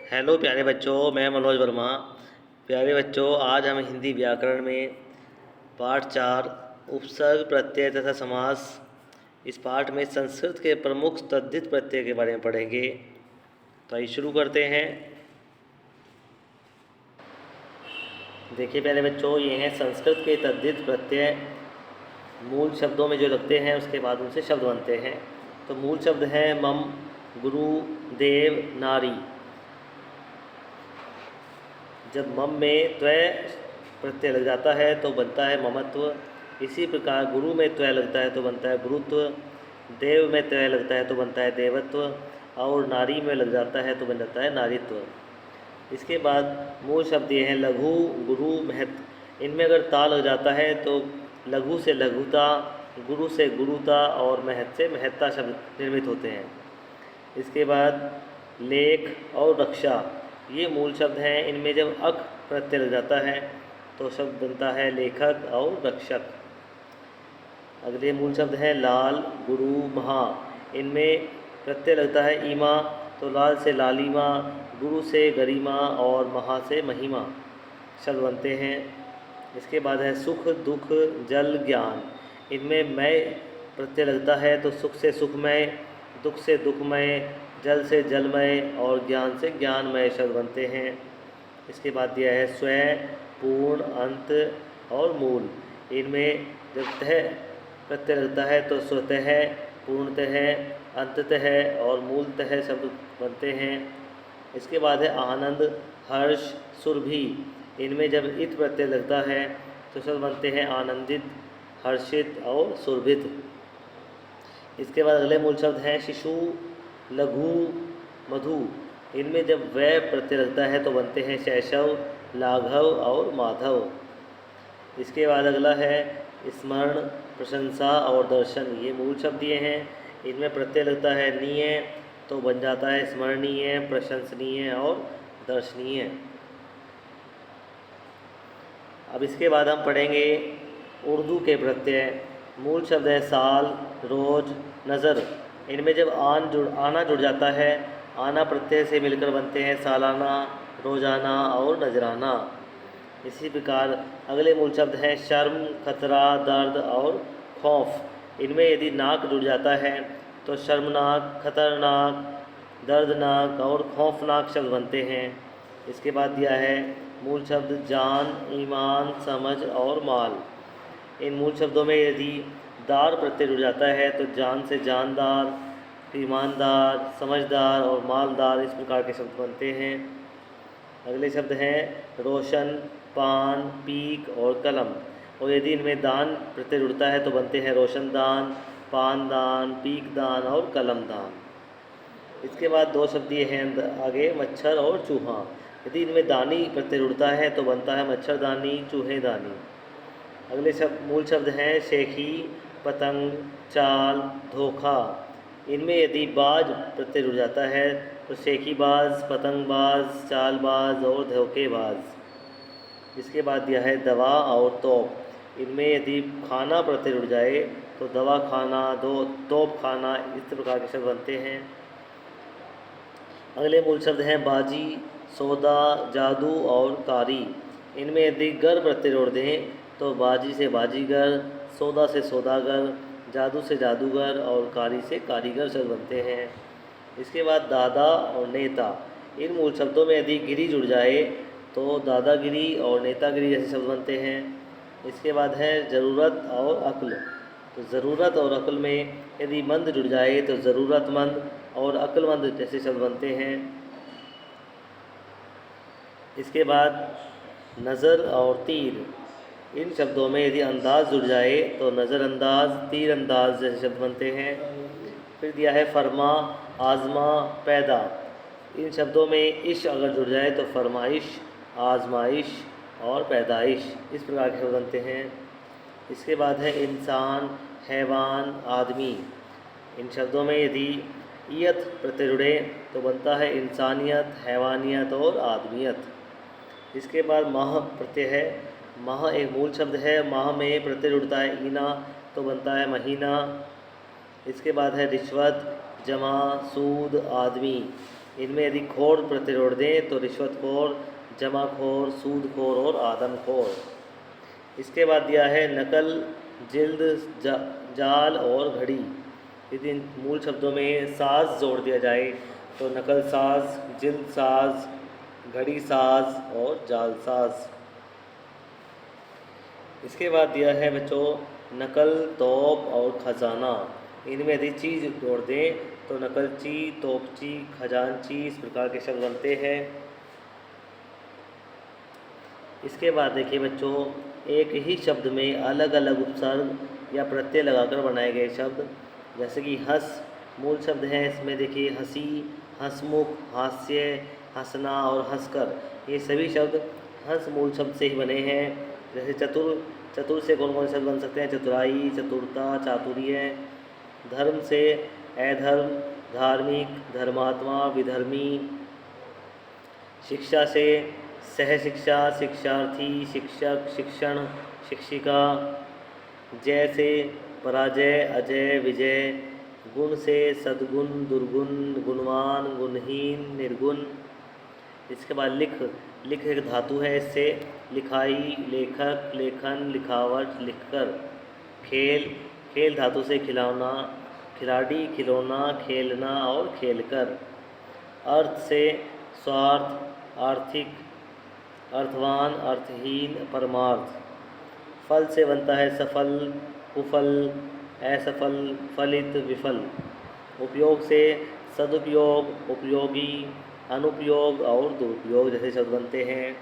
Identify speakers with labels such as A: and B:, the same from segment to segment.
A: Hello प्यारे बच्चों, मैं मनोज वर्मा। प्यारे बच्चों, आज हम हिंदी व्याकरण में पाठ 4 उपसर्ग प्रत्यय तथा समास, इस पाठ में संस्कृत के प्रमुख तद्धित प्रत्यय के बारे में पढ़ेंगे। तो आइए शुरू करते हैं। देखिए प्यारे बच्चों, ये हैं संस्कृत के तद्धित प्रत्यय। मूल शब्दों में जो लगते हैं उसके बाद उनसे शब्द बनते हैं। तो मूल शब्द हैं मम, गुरु, देव, नारी। जब मम में त्वय प्रत्यय लग जाता है तो बनता है ममत्व। इसी प्रकार गुरु में त्वय लगता है तो बनता है गुरुत्व, देव में त्वय लगता है तो बनता है देवत्व, और नारी में लग जाता है तो बन जाता है नारीत्व। इसके बाद मूल शब्द ये हैं लघु, गुरु, महत। इनमें अगर ता लग जाता है तो लघु से लघुता, गुरु से गुरुता और महत से महत्ता शब्द निर्मित होते हैं। इसके बाद लेख और रक्षा, ये मूल शब्द हैं। इनमें जब अक प्रत्यय लग जाता है तो शब्द बनता है लेखक और रक्षक। अगले मूल शब्द हैं लाल, गुरु, महा। इनमें प्रत्यय लगता है ईमा तो लाल से लालिमा, गुरु से गरिमा और महा से महिमा शब्द बनते हैं। इसके बाद है सुख, दुख, जल, ज्ञान। इनमें मय प्रत्यय लगता है तो सुख से सुखमय, दुख से दुखमय, जल से जलमय और ज्ञान से ज्ञानमय शब्द बनते हैं। इसके बाद दिया है स्वयं, पूर्ण, अंत और मूल। इनमें जब तह प्रत्यय लगता है तो स्वतः, पूर्णतः, अंततः और मूलतः शब्द बनते हैं। इसके बाद है आनंद, हर्ष, सुरभि। इनमें जब इत प्रत्यय लगता है तो शब्द बनते हैं आनंदित, हर्षित और सुरभित। इसके बाद अगले मूल शब्द हैं शिशु, लघु, मधु। इनमें जब वै प्रत्यय लगता है तो बनते हैं शैशव, लाघव और माधव। इसके बाद अगला है स्मरण, प्रशंसा और दर्शन। ये मूल शब्द ये हैं। इनमें प्रत्यय लगता है नीय तो बन जाता है स्मरणीय, प्रशंसनीय और दर्शनीय। अब इसके बाद हम पढ़ेंगे उर्दू के प्रत्यय। मूल शब्द है साल, रोज, नज़र। इनमें जब आना जुड़ जाता है, आना प्रत्यय से मिलकर बनते हैं सालाना, रोजाना और नजराना। इसी प्रकार अगले मूल शब्द हैं शर्म, खतरा, दर्द और खौफ। इनमें यदि नाक जुड़ जाता है तो शर्मनाक, खतरनाक, दर्दनाक और खौफनाक शब्द बनते हैं। इसके बाद दिया है मूल शब्द जान, ईमान, समझ और माल। इन मूल शब्दों में यदि दार प्रत्यय जुड़ जाता है तो जान से जानदार, ईमानदार, समझदार और मालदार, इस प्रकार के शब्द बनते हैं। अगले शब्द हैं रोशन, पान, पीक और कलम। और यदि इनमें दान प्रत्यय जुड़ता है तो बनते हैं रोशनदान, पानदान, पीकदान और कलमदान। इसके बाद दो शब्द ये हैं आगे मच्छर और चूहा। यदि इनमें दानी प्रत्यय जुड़ता है तो बनता है मच्छरदानी, चूहेदानी। अगले शब्द मूल शब्द हैं शेखी, पतंग, चाल, धोखा। इनमें यदि बाज प्रत्यय जुड़ जाता है तो शेखीबाज, पतंगबाज, चालबाज और धोखेबाज। इसके बाद दिया है दवा और तोप। इनमें यदि खाना प्रत्यय जुड़ जाए तो दवा खाना, तोप खाना, इस प्रकार के शब्द बनते हैं। अगले मूल शब्द हैं बाजी, सौदा, जादू और कारी। इनमें यदि गर प्रत्यय जोड़ दें तो बाजी से बाजीगर, सौदा से सौदागर, जादू से जादूगर और कारी से कारीगर शब्द बनते हैं। इसके बाद दादा और नेता। इन मूल शब्दों में यदि गिरी जुड़ जाए तो दादागिरी और नेतागिरी जैसे शब्द बनते हैं। इसके बाद है ज़रूरत और अक्ल। तो ज़रूरत और अक्ल में यदि मंद जुड़ जाए तो ज़रूरतमंद और अक्लमंद जैसे शब्द बनते हैं। इसके बाद नज़र और तीर। इन शब्दों में यदि अंदाज जुड़ जाए तो नज़रअंदाज, तीरअंदाज जैसे शब्द बनते हैं। फिर दिया है फरमा, आज़मा, पैदा। इन शब्दों में इश अगर जुड़ जाए तो फरमाइश, आजमाइश और पैदाइश, इस प्रकार के शब्द बनते हैं। इसके बाद है इंसान, हैवान, आदमी। इन शब्दों में यदि ईयत प्रत्यय जुड़े तो बनता है इंसानियत, हैवानियत और आदमियत। इसके बाद माह प्रत्यय है। माह एक मूल शब्द है। माह में प्रत्यय जुड़ता है ईना तो बनता है महीना। इसके बाद है रिश्वत, जमा, सूद, आदमी। इनमें यदि खोर प्रत्यय जोड़ दें तो रिश्वतखोर, जमाखोर, सूदखोर और आदमखोर। इसके बाद दिया है नकल, जिल्द, जाल और घड़ी। यदि इन मूल शब्दों में साज जोड़ दिया जाए तो नकल साज, जिल्द साज, घड़ी साज और जाल साज। इसके बाद दिया है बच्चों नकल, तोप और खजाना। इनमें यदि चीज़ जोड़ दें तो नकलची, तोपची, खजानची इस प्रकार के शब्द बनते हैं। इसके बाद देखिए बच्चों एक ही शब्द में अलग अलग उपसर्ग या प्रत्यय लगाकर बनाए गए शब्द, जैसे कि हंस मूल शब्द है, इसमें देखिए हंसी, हंसमुख, हास्य, हंसना और हंसकर, ये सभी शब्द हंस मूल शब्द से ही बने हैं। जैसे चतुर, चतुर से कौन कौन से शब्द बन सकते हैं? चतुराई, चतुरता, चातुर्य। धर्म से अधर्म, धार्मिक, धर्मात्मा, विधर्मी। शिक्षा से सहशिक्षा, शिक्षार्थी, शिक्षक, शिक्षण, शिक्षिका। जय से पराजय, अजय, विजय। गुण से सद्गुण, दुर्गुण, गुणवान, गुणहीन, निर्गुण। इसके बाद लिख, लिख एक धातु है, इससे लिखाई, लेखक, लेखन, लिखावट, लिखकर। खेल, खेल धातु से खिलौना, खिलाड़ी, खिलौना, खेलना और खेलकर। अर्थ से स्वार्थ, आर्थिक, अर्थवान, अर्थहीन, परमार्थ। फल से बनता है सफल, कुफल, असफल, फलित, विफल। उपयोग से सदुपयोग, उपयोगी, अनुपयोग और दुरुपयोग जैसे शब्द बनते हैं।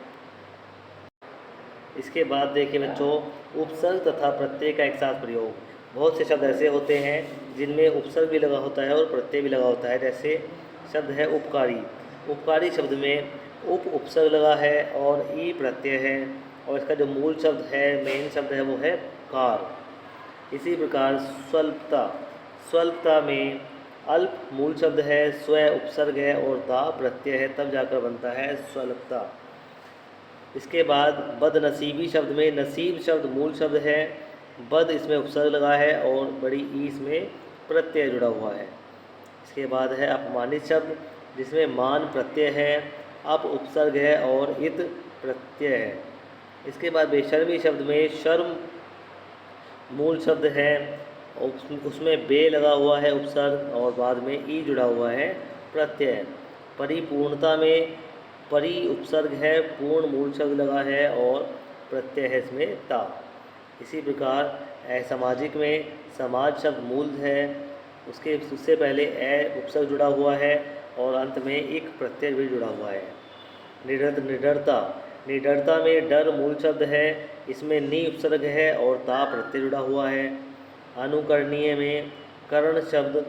A: इसके बाद देखिए बच्चों उपसर्ग तथा प्रत्यय का एक साथ प्रयोग। बहुत से शब्द ऐसे होते हैं जिनमें उपसर्ग भी लगा होता है और प्रत्यय भी लगा होता है। जैसे शब्द है उपकारी, उपकारी शब्द में उप उपसर्ग लगा है और ई प्रत्यय है, और इसका जो मूल शब्द है, मेन शब्द है, वो है कार। इसी प्रकार स्वल्पता, स्वल्पता में अल्प मूल शब्द है, स्व उपसर्ग है और ता प्रत्यय है, तब जाकर बनता है स्वल्पता। इसके बाद बदनसीबी शब्द में नसीब शब्द मूल शब्द है, बद इसमें उपसर्ग लगा है और बड़ी ई इसमें प्रत्यय जुड़ा हुआ है। इसके बाद है अपमानित शब्द जिसमें मान प्रत्यय है, अप उपसर्ग है और इत प्रत्यय है। इसके बाद बेशर्मी शब्द में शर्म मूल शब्द है, उसमें बे लगा हुआ है उपसर्ग और बाद में ई जुड़ा हुआ है प्रत्यय। परिपूर्णता में परि उपसर्ग है, पूर्ण मूल शब्द लगा है और प्रत्यय है इसमें ता। इसी प्रकार असामाजिक में समाज शब्द मूल है, उससे पहले ए उपसर्ग जुड़ा हुआ है और अंत में एक प्रत्यय भी जुड़ा हुआ है। निडरता, निडरता में डर मूल शब्द है, इसमें नी उपसर्ग है और ता प्रत्यय जुड़ा हुआ है। अनुकरणीय में कर्ण शब्द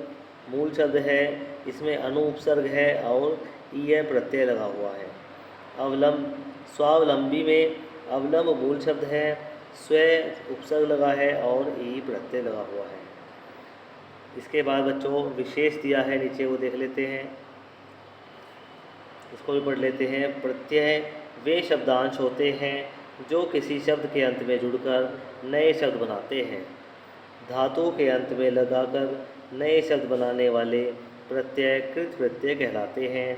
A: मूल शब्द है, इसमें अनु उपसर्ग है और ई प्रत्यय लगा हुआ है। अवलंब, स्वावलंबी में अवलंब मूल शब्द है, स्व उपसर्ग लगा है और ई प्रत्यय लगा हुआ है। इसके बाद बच्चों विशेष दिया है नीचे, वो देख लेते हैं, इसको भी पढ़ लेते हैं। प्रत्यय वे शब्दांश होते हैं जो किसी शब्द के अंत में जुड़कर नए शब्द बनाते हैं। धातु के अंत में लगाकर नए शब्द बनाने वाले प्रत्यय कृत प्रत्यय कहलाते हैं।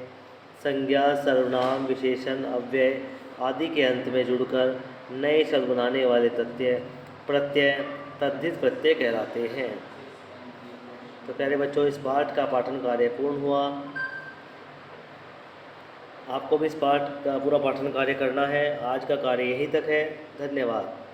A: संज्ञा, सर्वनाम, विशेषण, अव्यय आदि के अंत में जुड़कर नए शब्द बनाने वाले प्रत्यय तद्धित प्रत्यय कहलाते हैं। तो प्यारे बच्चों इस पाठ का पाठन कार्य पूर्ण हुआ। आपको भी इस पाठ का पूरा पाठन कार्य करना है। आज का कार्य यहीं तक है। धन्यवाद।